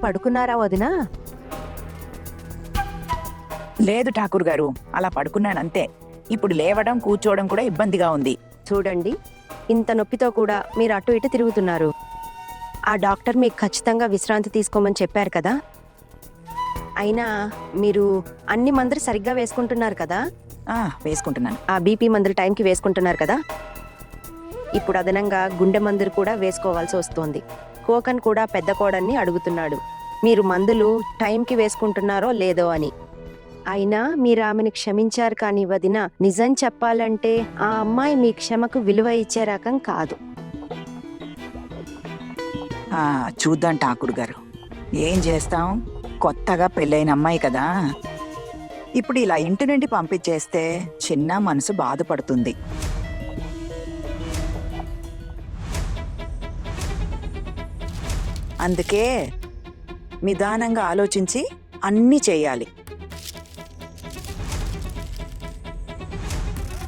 పడుకున్నారా వదినా? లేదు ఠాకూర్ గారు, అలా పడుకున్నానంతే. ఇప్పుడు లేవడం కూర్చోవడం కూడా ఇబ్బందిగా ఉంది. చూడండి, ఇంత నొప్పితో కూడా మీరు అటు ఇటు తిరుగుతున్నారు. ఆ డాక్టర్ మీకు ఖచ్చితంగా విశ్రాంతి తీసుకోమని చెప్పారు కదా. అయినా మీరు అన్ని మందులు సరిగ్గా వేసుకుంటున్నారు కదా? వేసుకుంటున్నాను. ఆ బీపీ మందులు టైంకి వేసుకుంటున్నారు కదా? ఇప్పుడు అదనంగా గుండె మందులు కూడా వేసుకోవాల్సి వస్తోంది. కోకన్ కూడా పెద్ద కోడన్ని అడుగుతున్నాడు మీరు మందులు టైంకి వేసుకుంటున్నారో లేదో అని. అయినా మీరు ఆమెను క్షమించారు కానీ వదిన, నిజం చెప్పాలంటే ఆ అమ్మాయి మీ క్షమకు విలువ ఇచ్చే రకం కాదు. చూద్దాం ఠాకూర్ గారు, ఏం చేస్తాం, కొత్తగా పెళ్ళైన అమ్మాయి కదా. ఇప్పుడు ఇలా ఇంటి నుండి పంపించేస్తే చిన్న మనసు బాధపడుతుంది. అందుకే నిదానంగా ఆలోచించి అన్నీ చేయాలి.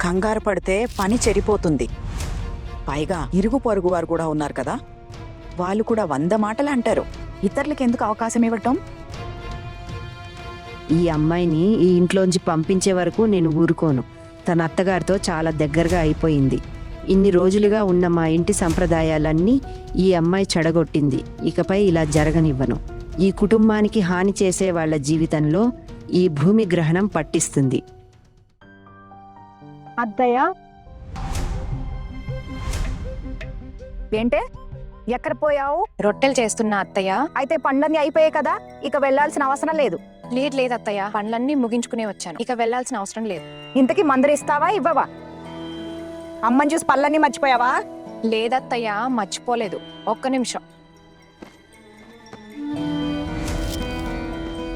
కంగారు పడితే పని చెడిపోతుంది. పైగా ఇరుగు పొరుగు వారు కూడా ఉన్నారు కదా, వాళ్ళు కూడా 100 మాటలు అంటారు. ఇతరులకు ఎందుకు అవకాశం ఇవ్వటం? ఈ అమ్మాయిని ఈ ఇంట్లోంచి పంపించే వరకు నేను ఊరుకోను. తన అత్తగారితో చాలా దగ్గరగా అయిపోయింది. ఇన్ని రోజులుగా ఉన్న మా ఇంటి సంప్రదాయాలన్నీ ఈ అమ్మాయి చెడగొట్టింది. ఇకపై ఇలా జరగనివ్వను. ఈ కుటుంబానికి హాని చేసే వాళ్ళ జీవితంలో ఈ భూమి గ్రహణం పట్టిస్తుంది. అత్తయ్య, ఏంటే, ఎక్కడ పోయావు? రొట్టెలు చేస్తున్నా అత్తయ్య. అయితే పండ్లన్నీ అయిపోయాయి కదా, ఇక వెళ్లాల్సిన అవసరం లేదు. లేదు అత్తయ్య, పనులన్నీ ముగించుకునే వచ్చాను. ఇక వెళ్లాల్సిన అవసరం లేదు. ఇంతకీ మందులు ఇస్తావా ఇవ్వవా? అమ్మని చూసి పళ్ళన్నీ మర్చిపోయావా? లేదత్తయ్య, మర్చిపోలేదు. ఒక్క నిమిషం.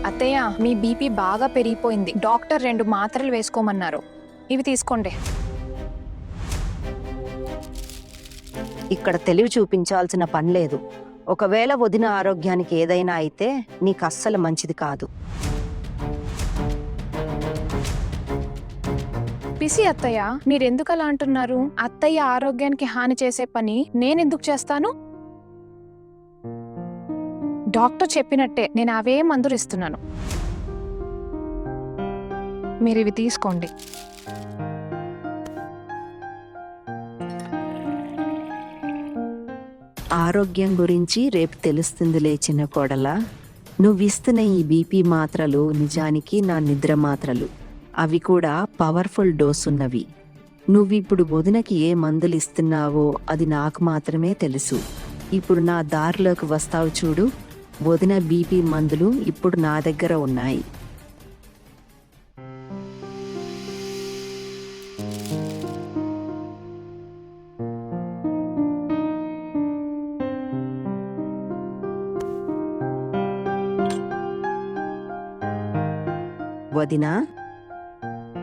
అత్తయ్య, మీ బీపీ బాగా పెరిగిపోయింది. డాక్టర్ 2 మాత్రలు వేసుకోమన్నారు. ఇవి తీసుకోండి. ఇక్కడ తెలివి చూపించాల్సిన పని లేదు. ఒకవేళ వదిన ఆరోగ్యానికి ఏదైనా అయితే నీకు అస్సలు మంచిది కాదు. పిసి అత్తయ్య, మీరెందుకు అలా అంటున్నారు? అత్తయ్య ఆరోగ్యానికి హాని చేసే పని నేనెందుకు చేస్తాను? డాక్టర్ చెప్పినట్టే నేను అవే మందులు ఇస్తున్నాను. మీరు ఇవి తీసుకోండి. ఆరోగ్యం గురించి రేపు తెలుస్తుంది లేచిన కోడలా. నువ్విస్తున్న ఈ బీపీ మాత్రలు నిజానికి నా నిద్ర మాత్రలు. అవి కూడా పవర్ఫుల్ డోస్ ఉన్నవి. నువ్విప్పుడు వదినకి ఏ మందులు ఇస్తున్నావో అది నాకు మాత్రమే తెలుసు. ఇప్పుడు నా దారిలోకి వస్తావు చూడు, వదిన బీపీ మందులు ఇప్పుడు నా దగ్గర ఉన్నాయి. వదినా,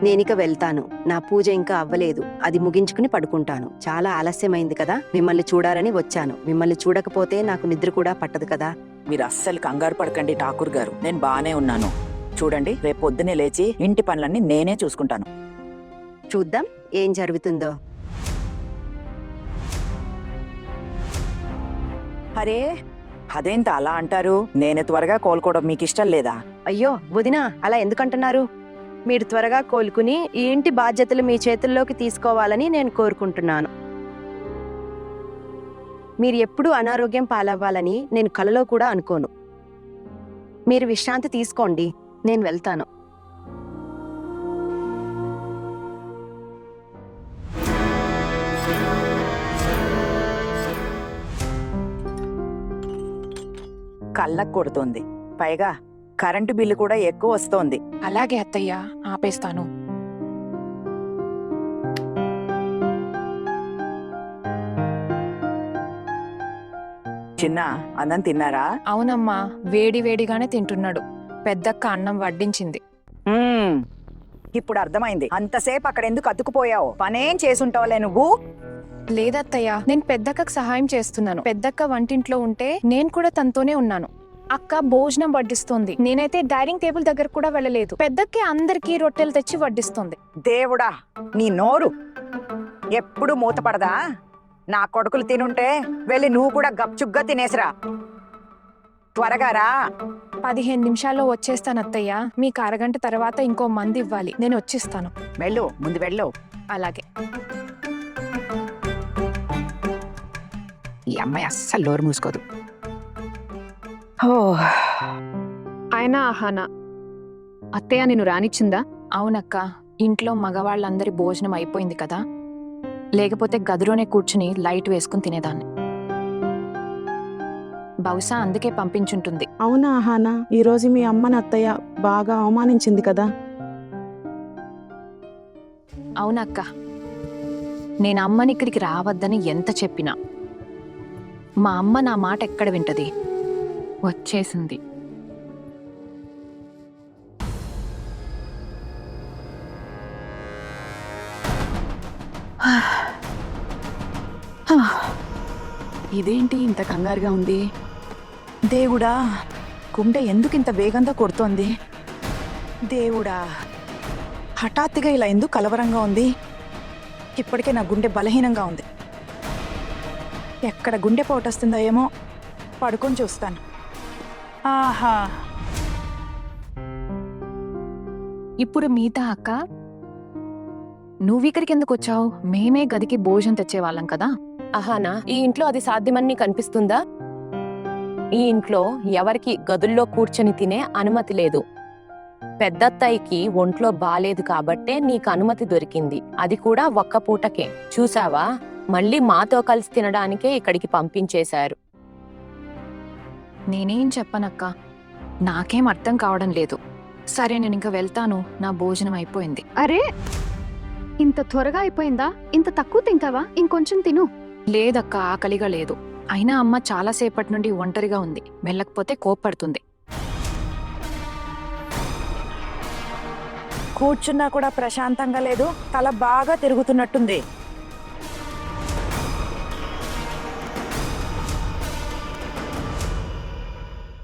నేనిక వెళ్తాను. నా పూజ ఇంకా అవ్వలేదు. అది ముగించుకుని పడుకుంటాను. చాలా ఆలస్యమైంది కదా, మిమ్మల్ని చూడాలని వచ్చాను. మిమ్మల్ని చూడకపోతే నాకు నిద్ర కూడా పట్టదు కదా. మీరు అస్సలు కంగారు పడకండి ఠాకూర్ గారు, నేను బానే ఉన్నాను. చూడండి, రేపు పొద్దునే లేచి ఇంటి పనులన్నీ నేనే చూసుకుంటాను. చూద్దాం ఏం జరుగుతుందో. అరే, అదేంత అలా అంటారు? నేను త్వరగా కోలుకోవడం మీకు ఇష్టం లేదా? అయ్యో వదినా, అలా ఎందుకంటున్నారు? మీరు త్వరగా కోలుకుని ఈ ఇంటి బాధ్యతలు మీ చేతుల్లోకి తీసుకోవాలని నేను కోరుకుంటున్నాను. మీరు ఎప్పుడూ అనారోగ్యం పాలవ్వాలని నేను కలలో కూడా అనుకోను. మీరు విశ్రాంతి తీసుకోండి, నేను వెళ్తాను. కళ్ళకు కొడుతోంది, పైగా కరెంటు బిల్లు కూడా ఎక్కువ వస్తోంది. అలాగే అత్తయ్య, ఆపేస్తాను. చిన్న, అన్నం తిన్నారా? అవునమ్మా, వేడిగానే తింటున్నాడు. పెద్దక్క అన్నం వడ్డించింది. ఇప్పుడు అర్థమైంది, అంతసేపు అక్కడ ఎందుకు అతుకుపోయావు? పనేం చేసుంటావులే నువ్వు. లేదత్తయ్య, నేను పెద్దక్కకు సహాయం చేస్తున్నాను. పెద్దక్క వంటింట్లో ఉంటే నేను కూడా తనతోనే ఉన్నాను. అక్క భోజనం వడ్డిస్తోంది. నేనైతే డైనింగ్ టేబుల్ దగ్గర కూడా వెళ్ళలేదు. పెద్దక్కే అందరికీ రొట్టెలు తెచ్చి వడ్డిస్తోంది. దేవుడా, నీ నోరు ఎప్పుడు మూతపడదా? నా కొడుకులు తినుంటే వెళ్ళి నువ్వు కూడా గప్చుగ్గా తినేసిరా. త్వరగా రా. 15 నిమిషాల్లో వచ్చేస్తాను అత్తయ్య. మీకు అరగంట తర్వాత ఇంకో మంది ఇవ్వాలి, నేను వచ్చిస్తాను. వెళ్ళు, ముందు వెళ్ళు. అలాగే. ఈ అమ్మాయి అస్సలు నోరు మూసుకోదు. ఆయన ఆహానా, అత్తయ్య నిన్ను రానిచ్చిందా? అవునక్క, ఇంట్లో మగవాళ్ళందరి భోజనం అయిపోయింది కదా, లేకపోతే గదిలోనే కూర్చుని లైట్ వేసుకుని తినేదాన్ని. బహుశా అందుకే పంపించుంటుంది. అవునా ఆహానా, ఈరోజు మీ అమ్మని అత్తయ్య బాగా అవమానించింది కదా. అవునక్క, నేను అమ్మని ఇక్కడికి రావద్దని ఎంత చెప్పినా మా అమ్మ నా మాట ఎక్కడ వింటది, వచ్చేసింది. ఇదేంటి ఇంత కంగారుగా ఉంది? దేవుడా, గుండె ఎందుకు ఇంత వేగంగా కొడుతోంది? దేవుడా, హఠాత్తుగా ఇలా ఎందుకు కలవరంగా ఉంది? ఇప్పటికే నా గుండె బలహీనంగా ఉంది. ఎక్కడ గుండె పోటొస్తుందో ఏమో, పడుకొని చూస్తాను. ఆహా, ఇప్పుడు మీతా అక్క, నువ్విక్కడికి ఎందుకు వచ్చావు? మేమే గదికి భోజనం తెచ్చేవాళ్ళం కదా. అహానా, ఈ ఇంట్లో అది సాధ్యమని నీకు అనిపిస్తుందా? ఈ ఇంట్లో ఎవరికి గదుల్లో కూర్చొని తినే అనుమతి లేదు. పెద్దత్తయ్యకి ఒంట్లో బాలేదు కాబట్టే నీకు అనుమతి దొరికింది, అది కూడా ఒక్క పూటకే. చూసావా, మళ్ళీ మాతో కలిసి తినడానికే ఇక్కడికి పంపించేశారు. నేనేం చెప్పనక్క, నాకేం అర్థం కావడం లేదు. సరే, నేను ఇంకా వెళ్తాను, నా భోజనం అయిపోయింది. అరే, ఇంత త్వరగా అయిపోయిందా? ఇంత తక్కువ తింటావా? ఇంకొంచెం తిను. లేదక్క, ఆకలిగా లేదు. అయినా అమ్మ చాలాసేపటి నుండి ఒంటరిగా ఉంది, వెళ్ళకపోతే కోప్పడుతుంది. కూర్చున్నా కూడా ప్రశాంతంగా లేదు, తల బాగా తిరుగుతున్నట్టుంది.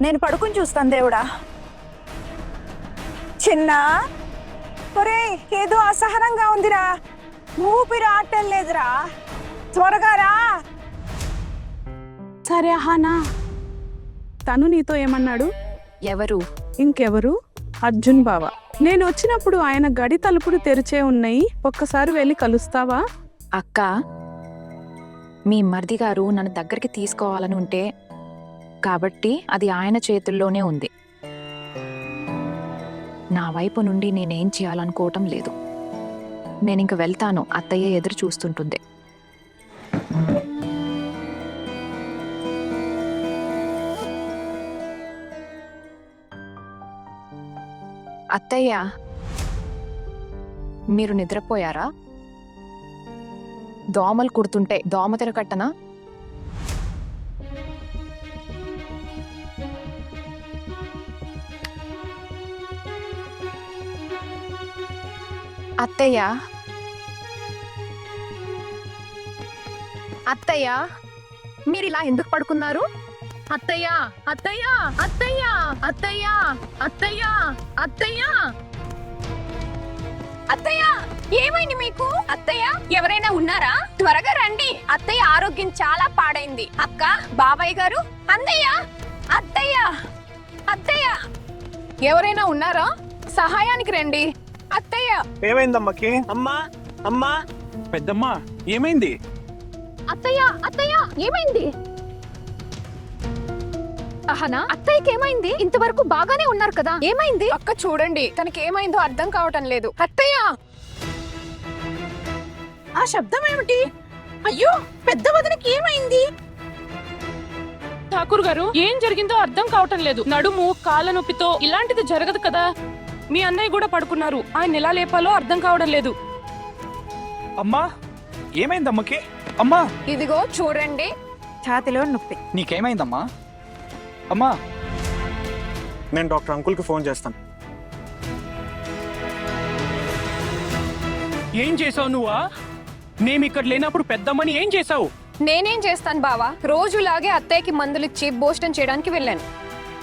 నేను పడుకుని చూస్తాను. దేవుడా, చిన్న ఒరే, ఏదో అసహనంగా ఉందిరా, ఊపిరి ఆటం లేదురా, త్వరగా రా. సరే ఆహానా, తను నీతో ఏమన్నాడు? ఎవరు? ఇంకెవరు, అర్జున్ బావ. నేను వచ్చినప్పుడు ఆయన గడి తలుపులు తెరిచే ఉన్నాయి, ఒక్కసారి వెళ్ళి కలుస్తావా? అక్క, మీ మరిది గారు నన్ను దగ్గరికి తీసుకోవాలని ఉంటే, కాబట్టి అది ఆయన చేతుల్లోనే ఉంది. నా వైపు నుండి నేనేం చేయాలనుకోవటం లేదు. నేనింక వెళ్తాను, అత్తయ్య ఎదురు చూస్తుంటుంది. అత్తయ్య, మీరు నిద్రపోయారా? దోమలు కుడుతుంటే దోమ తెరకట్టనా? అత్తయ్య, అత్తయ్య, మీరిలా ఎందుకు పడుకున్నారు? అత్తయ్య, అత్తయ్య, అత్తయ్య, అత్తయ్య, అత్తయ్య, అత్తయ్య, అత్తయ్య, ఏమైంది మీకు? అత్తయ్య, ఎవరైనా ఉన్నారా? త్వరగా రండి, అత్తయ్య ఆరోగ్యం చాలా పాడైంది. అక్క, బాబాయ్ గారు, అన్నయ్య, అత్తయ్య, అత్తయ్య, ఎవరైనా ఉన్నారా? సహాయానికి రండి. అత్తయ్య, ఏమైందమ్మకి? అమ్మా, అమ్మా, పెద్దమ్మా, ఏమైంది? అత్తయ్య, అత్తయ్య, ఏమైంది? అహానా, అత్తయ్యకి ఏమైంది? ఇంతవరకు బాగానే ఉన్నారు కదా, ఏమైంది? అక్క చూడండి, తనకి ఏమైందో అర్థం కావటం లేదు. అత్తయ్య, ఆ శబ్దం ఏమిటి? అయ్యో, పెద్ద వదినకి ఏమైంది? ఠాకూర్ గారు, ఏం జరిగిందో అర్థం కావటం లేదు. నడుము, కాళ్ళ నొప్పితో ఇలాంటిది జరగదు కదా. మీ అన్నయ్య కూడా పడుకున్నారు, ఆయన ఎలా లేపాలో అర్థం కావడం లేదు. అమ్మా, ఏమైందమ్మకి? అమ్మా, ఇదిగో చూడండి. ఛాతిలో నొప్పి. నీకేమైందమ్మా? అమ్మా, నేను డాక్టర్ అంకుల్కి ఫోన్ చేస్తాను. ఏం చేసావు నువ్వా? మేము ఇక్కడ లేనప్పుడు పెద్దమ్మని ఏం చేసావు? నేనేం చేస్తాను బావా, రోజులాగే అత్తయ్యకి మందులిచ్చి భోజనం చేయడానికి వెళ్ళాను.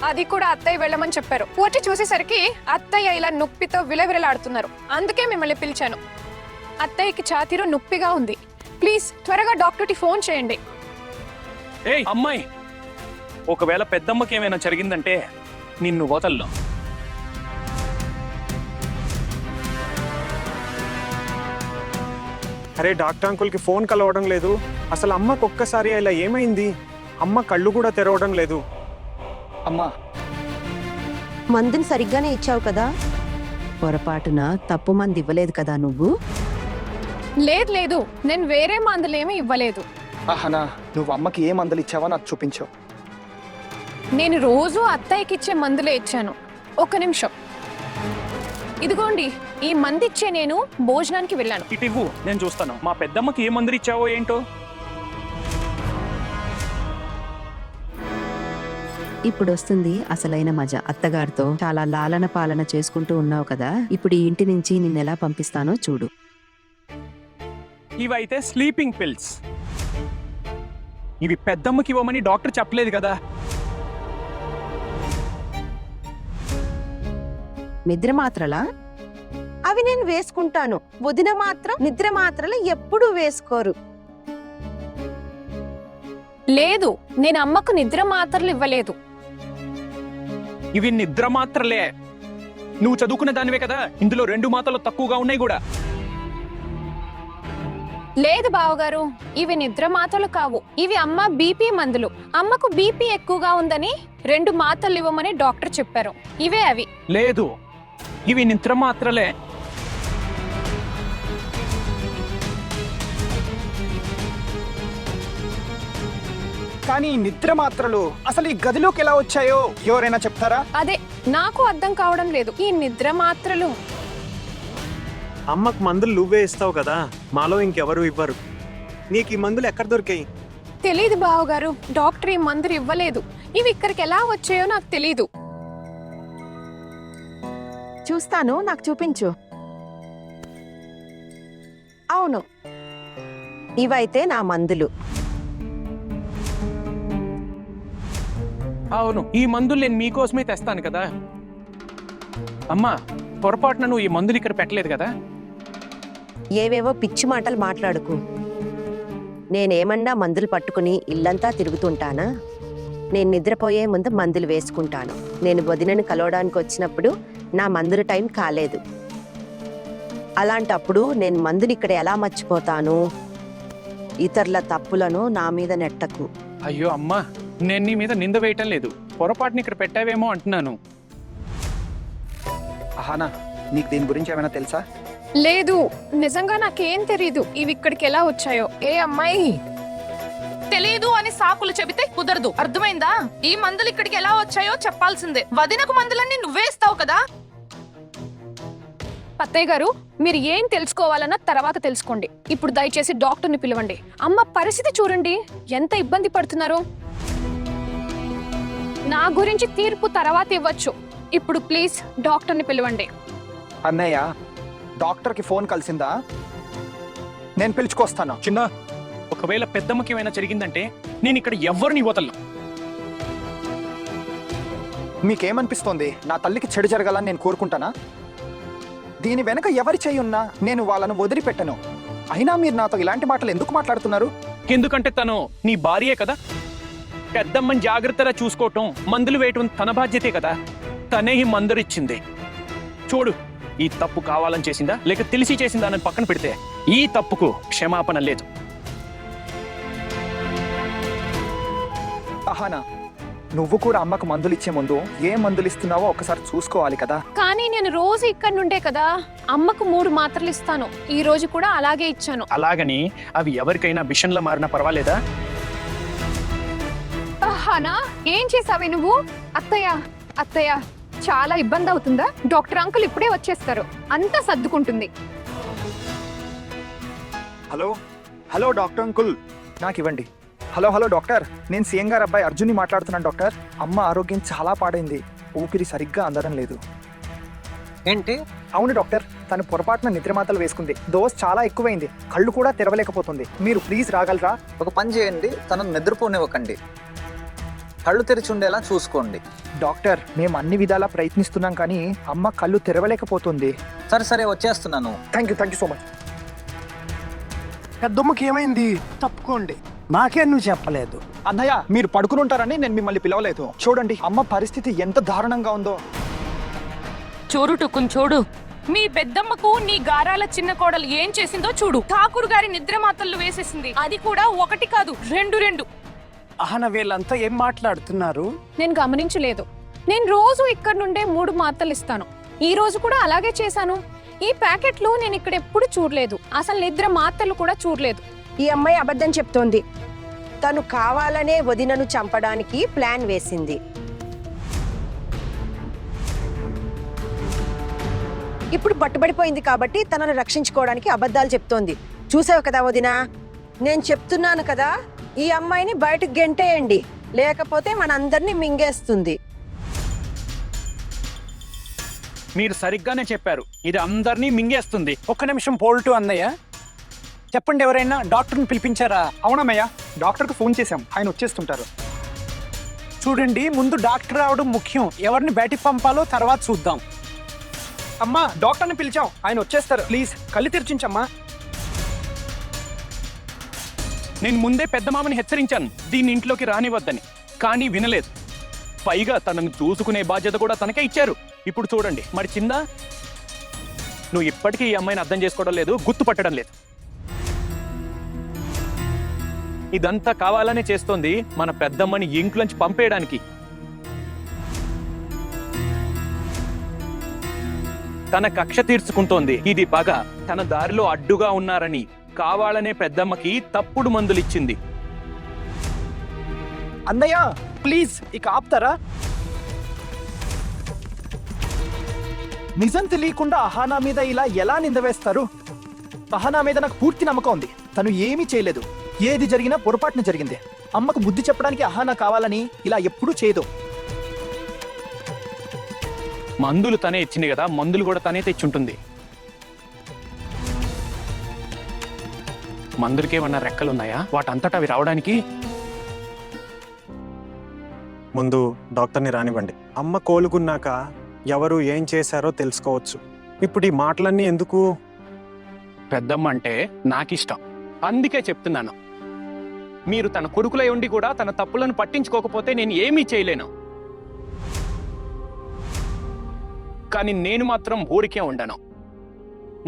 అది కూడా అత్తయ్య వెళ్ళమని చెప్పారు. వచ్చి చూసేసరికి అత్తయ్య ఇలా నొప్పితో విలవిలలాడుతున్నారు. అందుకే మిమ్మల్ని పిలిచాను. అత్తయ్యకి ఛాతీలో నొప్పిగా ఉంది. ప్లీజ్ త్వరగా డాక్టర్కి ఫోన్ చేయండి. ఏయ్ అమ్మాయి, ఒకవేళ పెద్దమ్మకి ఏమైనా జరిగిందంటే నిన్ను వదల్లో. అరే డాక్టర్ అంకుల్కి ఫోన్ కలవడం లేదు. అసలు అమ్మకు ఒక్కసారి ఇలా ఏమైంది? అమ్మ కళ్ళు కూడా తెరవడం లేదు. అమ్మా, మందుని సరిగ్గానే ఇచ్చావు కదా? పొరపాటున తప్పు మంది ఇవ్వలేదు కదా నువ్వు? లేదు లేదు, నేను వేరే మందులేమీ ఇవ్వలేదు. అహనా, నువ్వు అమ్మకి ఏ మందులు ఇచ్చావో నాకు చూపించు. నేను రోజు అత్తయ్యకి ఇచ్చే మందులే ఇచ్చాను. ఒక్క నిమిషం, ఇదిగోండి ఈ మందు ఇచ్చే నేను భోజనానికి వెళ్ళాను. ఇటు ఇవ్వు, నేను చూస్తాను. మా పెద్దమ్మకి ఏ మందులు ఇచ్చావో ఏంటో. ఇప్పుడు వస్తుంది అసలైన మజా. అత్తగారితో చాలా లాలన పాలన చేసుకుంటూ ఉన్నావు కదా, ఇప్పుడు ఈ ఇంటి నుంచి నిన్నెలా పంపిస్తానో చూడు. ఇవైతే స్లీపింగ్ పిల్స్. ఇవి పెద్దమ్మకి ఇవ్వమని డాక్టర్ చెప్పలేదు కదా. నిద్ర మాత్రలా? అవి నేను వేసుకుంటాను. వదిన మాత్రం నిద్ర మాత్రలు ఎప్పుడూ వేసుకోరు. లేదు, నేను అమ్మకు నిద్ర మాత్రలు ఇవ్వలేదు. ఇవి నిద్ర మాత్రలే. నువ్వు చదువుకున్న దానివే కదా, ఇందులో 2 మాత్రలు తక్కువగా ఉన్నాయి కూడా. లేదు బావగారు, ఇవి నిద్ర మాత్రలు కావు. ఇవి అమ్మ బీపీ మందులు. అమ్మకు బీపీ ఎక్కువగా ఉందని 2 మాత్రలు ఇవ్వమని డాక్టర్ చెప్పారు. ఇవే అవి. లేదు, ఇవి నిద్ర మాత్రలే. కానీ ఈ నిద్ర మాత్రలు అసలు ఈ గదిలోకి ఎలా వచ్చాయో ఎవరైనా చెప్తారా? అదే నాకు అర్థం కావడం లేదు. ఈ నిద్ర మాత్రలు అమ్మకు మందులు నువ్వే ఇస్తావు కదా, మాలో ఇంకెవరు ఇవ్వరు. నీకు ఈ మందులు ఎక్కడ దొరికాయి? తెలీదు బావగారు, డాక్టర్ ఈ మందులు ఇవ్వలేదు. ఇవి ఇక్కడికి ఎలా వచ్చాయో నాకు తెలీదు. చూస్తాను, నాకు చూపించు. అవును, ఇవైతే నా మందులు. అవును, ఈ మందులు నేను మీకోసమే తెస్తాను కదా. అమ్మా, పొరపాటున నువ్వు ఈ మందులు ఇక్కడ పెట్టలేదు కదా? ఏవేవో పిచ్చి మాటలు మాట్లాడుకు. నేనేమన్నా మందులు పట్టుకుని ఇల్లంతా తిరుగుతుంటానా? నేను నిద్రపోయే ముందు మందులు వేసుకుంటాను. నేను వదినను కలవడానికి వచ్చినప్పుడు నా మందుల టైం కాలేదు. అలాంటప్పుడు నేను మందులు ఇక్కడ ఎలా మర్చిపోతాను? ఇతరుల తప్పులను నా మీద నెట్టకు. అయ్యో అమ్మా, నేను నీ మీద నింద వేయటం లేదు. పొరపాటుని ఇక్కడ పెట్టావేమో అంటున్నాను. అహనా, నీకు దీని గురించి ఏమైనా తెలుసా? లేదు, నిజంగా నాకేం తెలీదు ఇవి ఇక్కడికి ఎలా వచ్చాయో. ఏ అమ్మాయి, తెలీదు అని సాకులు చెబితే కుదరదు, అర్థమైందా? ఈ మందులు ఇక్కడికి ఎలా వచ్చాయో చెప్పాల్సిందే. వదినకు మందులన్నీ నువ్వే ఇస్తావు కదా. అత్తయ్య గారు, మీరు ఏం తెలుసుకోవాలన్నా తర్వాత తెలుసుకోండి. ఇప్పుడు దయచేసి డాక్టర్ని పిలవండి. అమ్మ పరిస్థితి చూడండి, ఎంత ఇబ్బంది పడుతున్నారో. నా గురించి తీర్పు తర్వాత ఇవ్వచ్చు. ఇప్పుడు ప్లీజ్ డాక్టర్ని పిలవండి. అన్నయ్య, డాక్టర్కి ఫోన్ కలిసిందా? నేను పిలుచుకొస్తాను. చిన్న, ఒకవేళ పెద్దమ్మకి ఏమైనా జరిగిందంటే నేను ఇక్కడ ఎవరిని వదలను. మీకేమనిపిస్తోంది? నా తల్లికి చెడు జరగాలని నేను కోరుకుంటానా? దీని వెనక ఎవరి చేయి ఉన్నా నేను వాళ్ళను వదిలిపెట్టను. అయినా మీరు నాతో ఇలాంటి మాటలు ఎందుకు మాట్లాడుతున్నారు? ఎందుకంటే తను నీ భార్యే కదా. పెద్దమ్మని జాగ్రత్తగా చూసుకోవటం, మందులు వేయటం తన బాధ్యతే కదా. తనే ఈ మందులు ఇచ్చింది. చూడు, ఈ తప్పు కావాలని చేసిందా లేక తెలిసి చేసిందా అని పక్కన పెడితే ఈ తప్పుకు క్షమాపణ లేదు. అహానా, నువ్వు కూడా అమ్మకు మందులు ఇచ్చే ముందు ఏ మందులు ఇస్తున్నావో ఒకసారి చూసుకోవాలి కదా. కానీ నేను రోజు ఇక్కడ నుండే కదా అమ్మకు 3 మాత్రలు ఇస్తాను. ఈ రోజు కూడా అలాగే ఇచ్చాను. అలాగని అవి ఎవరికైనా విషంలా మారినా పర్వాలేదా? అహానా, ఏం చేసావే నువ్వు? అత్తయ్య అత్తయ్య, చాలా ఇబ్బంది అవుతుందా? డాక్టర్ అంకుల్ ఇప్పుడే వచ్చేస్తారు, అంతా సర్దుకుంటుంది. హలో హలో డాక్టర్ అంకుల్, నాకు ఇవ్వండి. హలో హలో డాక్టర్, నేను సీఎం గారు అబ్బాయి అర్జున్ని మాట్లాడుతున్నాను డాక్టర్. అమ్మ ఆరోగ్యం చాలా పాడైంది, ఊపిరి సరిగ్గా అందడం లేదు. ఏంటి? అవును డాక్టర్, తను పొరపాటున నిద్రమాతలు వేసుకుంది. డోస్ చాలా ఎక్కువైంది, కళ్ళు కూడా తెరవలేకపోతుంది. మీరు ప్లీజ్ రాగలరా? ఒక పని చేయండి, తనను నిద్రపోనివ్వకండి, కళ్ళు తెరిచి ఉండేలా చూసుకోండి. డాక్టర్, మేము అన్ని విధాలా ప్రయత్నిస్తున్నాం కానీ అమ్మ కళ్ళు తెరవలేకపోతుంది. సరే సరే, వచ్చేస్తున్నాను. Thank you so much. పెద్దమ్మకి ఏమైంది? తప్పుకోండి. మాకే నువ్వు చెప్పలేదు. అన్నయ్య మీరు పడుకుని ఉంటారని నేను మిమ్మల్ని పిలవలేదు. చూడండి అమ్మ పరిస్థితి ఎంత దారుణంగా ఉందో. చూడు టుకున్ చూడు, మీ పెద్దమ్మకు నీ గారాల చిన్న కోడలు ఏం చేసిందో చూడు. ఠాకూర్ గారి నిద్ర మాతలు వేసేసింది, అది కూడా ఒకటి కాదు రెండు. అహన వీళ్ళంతా ఏం మాట్లాడుతున్నారు? నేను గమనించలేదు. నేను రోజు ఇక్కడ నుండే 3 మాత్రలు ఇస్తాను. ఈ రోజు కూడా అలాగే చేశాను. ఈ ప్యాకెట్లు నేను ఇక్కడ ఎప్పుడు చూడలేదు. అసలు నిద్ర మాత్రలు కూడా చూడలేదు. ఈ అమ్మాయి అబద్ధం చెప్తోంది. తను కావాలనే వదినను చంపడానికి ప్లాన్ వేసింది. ఇప్పుడు పట్టుబడిపోయింది కాబట్టి తనను రక్షించుకోవడానికి అబద్ధాలు చెప్తోంది. చూసావు కదా వదినా, నేను చెప్తున్నాను కదా, ఈ అమ్మాయిని బయటకు గెంటేయండి, లేకపోతే మనందరినీ మింగేస్తుంది. మీరు సరిగ్గానే చెప్పారు, ఇది అందరినీ మింగేస్తుంది. ఒక్క నిమిషం పోల్టు అన్నయ్య, చెప్పండి ఎవరైనా డాక్టర్ని పిలిపించారా? అవునమ్మయ్య, డాక్టర్కి ఫోన్ చేశాం, ఆయన వచ్చేస్తుంటారు. చూడండి, ముందు డాక్టర్ రావడం ముఖ్యం. ఎవరిని బయటికి పంపాలో తర్వాత చూద్దాం. అమ్మా డాక్టర్ని పిలిచాం, ఆయన వచ్చేస్తారు. ప్లీజ్ కళ్ళు తెరిచించమ్మా. నేను ముందే పెద్ద మామని హెచ్చరించాను దీన్ని ఇంట్లోకి రానివద్దని, కానీ వినలేదు. పైగా తనను చూసుకునే బాధ్యత కూడా తనకే ఇచ్చారు. ఇప్పుడు చూడండి మరి చిందా, నువ్వు ఇప్పటికీ ఈ అమ్మాయిని అర్థం చేసుకోవడం లేదు, గుర్తుపట్టడం లేదు. ఇదంతా కావాలనే చేస్తోంది మన పెద్దమ్మని ఇంట్లోంచి పంపేయడానికి. తన కక్ష తీర్చుకుంటోంది. ఇది పగ. తన దారిలో అడ్డుగా ఉన్నారని కావాలనే పెద్దమ్మకి తప్పుడు మందులిచ్చింది. అన్నయ్య ప్లీజ్ ఇక ఆపుతారా? నిజం తెలియకుండా అహానా మీద ఇలా ఎలా నింద వేస్తారు? అహానా మీద నాకు పూర్తి నమ్మకం ఉంది. తను ఏమీ చేయలేదు. ఏది జరిగినా పొరపాటున జరిగింది. అమ్మకు బుద్ధి చెప్పడానికి అహానా కావాలని ఇలా ఎప్పుడూ చేయదు. మందులు తనే ఇచ్చింది కదా, మందులు కూడా తనే తెచ్చుంటుంది. మందులకేమన్నా రెక్కలున్నాయా వాటంతటా అవి రావడానికి? ముందు డాక్టర్ని రానివ్వండి. అమ్మ కోలుకున్నాక ఎవరు ఏం చేశారో తెలుసుకోవచ్చు. ఇప్పుడు ఈ మాటలన్నీ ఎందుకు? పెద్దమ్మ అంటే నాకిష్టం, అందుకే చెప్తున్నాను. మీరు తన కొడుకులై ఉండి కూడా తన తప్పులను పట్టించుకోకపోతే నేను ఏమీ చేయలేను. కానీ నేను మాత్రం ఊరికే ఉండను.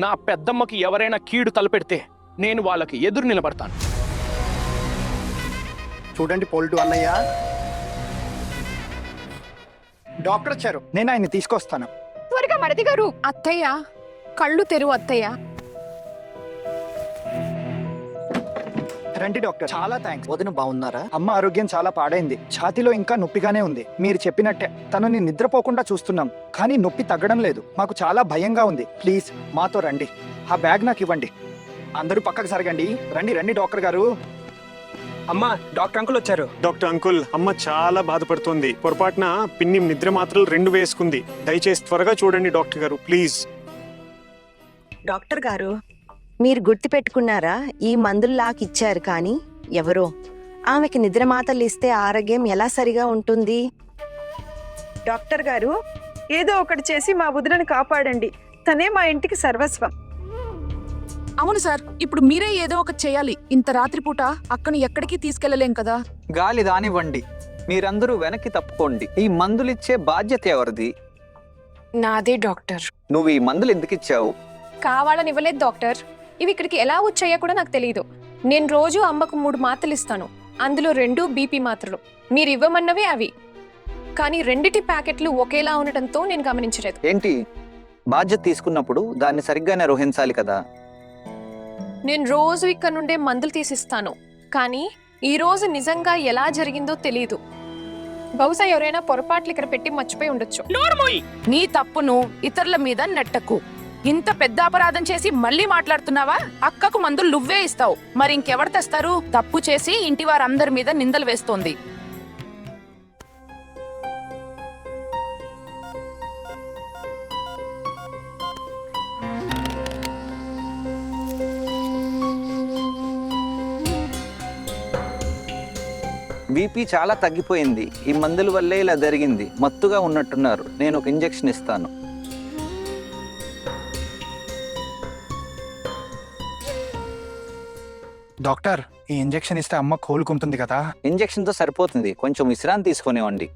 నా పెద్దమ్మకి ఎవరైనా కీడు తలపెడితే నేను వాళ్ళకి ఎదురు నిలబడతాను. చూడండి పోల్టు అన్నయ్య, డాక్టర్ వచ్చారు, నేను ఆయన్ని తీసుకొస్తాను. త్వరగా మరిది గారు. అత్తయ్య, కళ్ళు తెరువు అత్తయ్య. రండి డాక్టర్. చాలా థ్యాంక్స్. వదిన బాగున్నారా? అమ్మ ఆరోగ్యం చాలా పాడైంది. ఛాతీలో ఇంకా నొప్పిగానే ఉంది. మీరు చెప్పినట్టే తనని నిద్రపోకుండా చూస్తున్నాం, కానీ నొప్పి తగ్గడం లేదు. మాకు చాలా భయంగా ఉంది. ప్లీజ్ మాతో రండి. ఆ బ్యాగ్ నాకు ఇవ్వండి. అందరూ పక్కకు సరగండి. రండి డాక్టర్ గారు. అమ్మా, డాక్టర్ అంకుల్ వచ్చారు. డాక్టర్ అంకుల్, అమ్మ చాలా బాధపడుతుంది. పొరపాటున పిన్ని నిద్ర మాత్రలు 2 వేసుకుంది. దయచేసి త్వరగా చూడండి డాక్టర్ గారు, ప్లీజ్. డాక్టర్ గారు, మీరు గుర్తుపెట్టుకున్నారా? ఈ మందులు లాకిచ్చారు, కానీ ఎవరో ఆమెకి నిద్ర మాత్రలు ఇస్తే ఆరోగ్యం ఎలా సరిగా ఉంటుంది? డాక్టర్ గారు, ఏదో ఒకటి చేసి మా వదినని కాపాడండి. తనే మా ఇంటికి సర్వస్వం. అవును సార్, ఇప్పుడు మీరే ఏదో ఒకటి చేయాలి. ఇంత రాత్రిపూట అక్కను ఎక్కడికి తీసుకెళ్లలేం కదా. గాలి దానివ్వండి, మీరందరూ వెనక్కి తప్పుకోండి. ఈ మందులిచ్చే బాధ్యత ఎవరిది? నాదే డాక్టర్. నువ్వు ఈ మందులు ఎందుకు ఇచ్చావు? కావాలని ఇవ్వలేదు డాక్టర్. ఇవి ఇక్కడికి ఎలా వచ్చాయో కూడా నాకు తెలియదు. నేను రోజు అమ్మకు 3 మాత్రలు ఇస్తాను. అందులో 2 బీపీ మాత్రలు. మీరు ఇవ్వమన్నవే అవి, కానీ 2 ప్యాకెట్లు ఒకేలా ఉండటంతో నేను గమనించలేదు. ఏంటి, బాధ్యత తీసుకున్నప్పుడు దాన్ని సరిగ్గా నిర్వహించాలి కదా. నేను రోజు ఇక్కడ నుండే మందులు తీసిస్తాను, కానీ ఈ రోజు నిజంగా ఎలా జరిగిందో తెలియదు. బహుశా ఎవరైనా పొరపాట్లు ఇక్కడ పెట్టి మర్చిపోయి ఉండొచ్చు. నోర్మోయ్, నీ తప్పును ఇతరుల మీద నెట్టకు. ఇంత పెద్ద అపరాధం చేసి మళ్ళీ మాట్లాడుతున్నావా? అక్కకు మందులు నువ్వే ఇస్తావు, మరి ఇంకెవరు తెస్తారు? తప్పు చేసి ఇంటి వారందరి మీద నిందలు వేస్తోంది. బీపీ చాలా తగ్గిపోయింది. ఈ మందుల వల్లే ఇలా జరిగింది. మత్తుగా ఉన్నట్టున్నారు. నేను ఒక ఇంజెక్షన్ ఇస్తాను. డాక్టర్, ఈ ఇంజెక్షన్ ఇస్తే అమ్మ కోలుకుంటుంది కదా? ఇంజెక్షన్తో సరిపోతుంది, కొంచెం విశ్రాంతి తీసుకునేవ్వండి.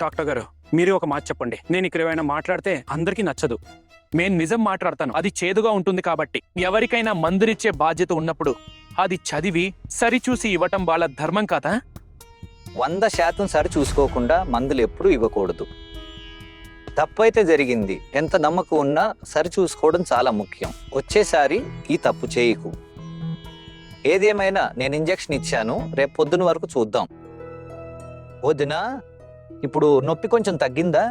డాక్టర్ గారు, మీరు ఒక మాట చెప్పండి. నేను ఇక్కడ ఏమైనా మాట్లాడితే అందరికీ నచ్చదు. నేను నిజం మాట్లాడతాను, అది చేదుగా ఉంటుంది కాబట్టి. ఎవరికైనా మందులిచ్చే బాధ్యత ఉన్నప్పుడు అది చదివి సరిచూసి ఇవ్వటం వాళ్ళ ధర్మం కాదా? 100% సరి చూసుకోకుండా మందులు ఎప్పుడూ ఇవ్వకూడదు. తప్పైతే జరిగింది, ఎంత నమ్మకం ఉన్నా సరి చూసుకోవడం చాలా ముఖ్యం. వచ్చేసారి ఈ తప్పు చేయకు. ఏదేమైనా నేను ఇంజెక్షన్ ఇచ్చాను, రేపు పొద్దున వరకు చూద్దాం. వదినా, ఇప్పుడు నొప్పి కొంచెం తగ్గిందా?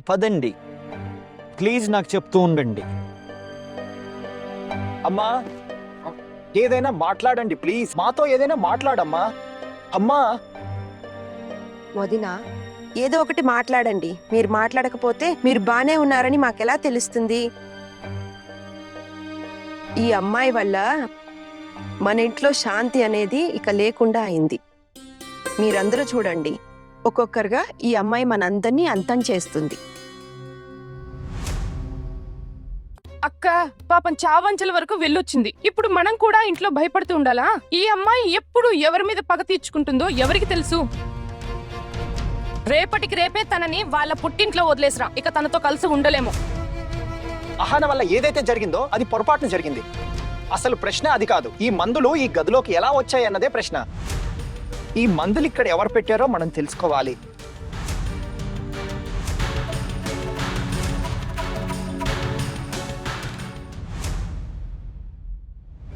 పదండి ప్లీజ్, నాకు చెప్తూ ఉండండి. అమ్మా, ఏదైనా మాట్లాడండి ప్లీజ్, మాతో ఏదైనా మాట్లాడమ్మా. అమ్మా, వదినా, ఏదో ఒకటి మాట్లాడండి. మీరు మాట్లాడకపోతే మీరు బానే ఉన్నారని మాకెలా తెలుస్తుంది? ఈ అమ్మాయి వల్ల మన ఇంట్లో శాంతి అనేది ఇక లేకుండా అయింది. మీరందరూ చూడండి, ఒక్కొక్కరుగా ఈ అమ్మాయి మనందరినీ అంతం చేస్తుంది. అక్క పాపం చావంచల వరకు వెళ్ళొచ్చింది. ఇప్పుడు మనం కూడా ఇంట్లో భయపడుతూ ఉండాలా? ఈ అమ్మాయి ఎప్పుడు ఎవరి మీద పగ తీర్చుకుంటుందో ఎవరికి తెలుసు? రేపటికి రేపే తనని వాళ్ళ పుట్టింట్లో వదిలేసిరా, ఇక తనతో కలిసి ఉండలేము. అహాన వల్ల ఏదైతే జరిగిందో అది పొరపాటున జరిగింది. అసలు ప్రశ్న అది కాదు. ఈ మందులు ఈ గదిలోకి ఎలా వచ్చాయి అన్నదే ప్రశ్న. ఈ మందులు ఇక్కడ ఎవరు పెట్టారో మనం తెలుసుకోవాలి.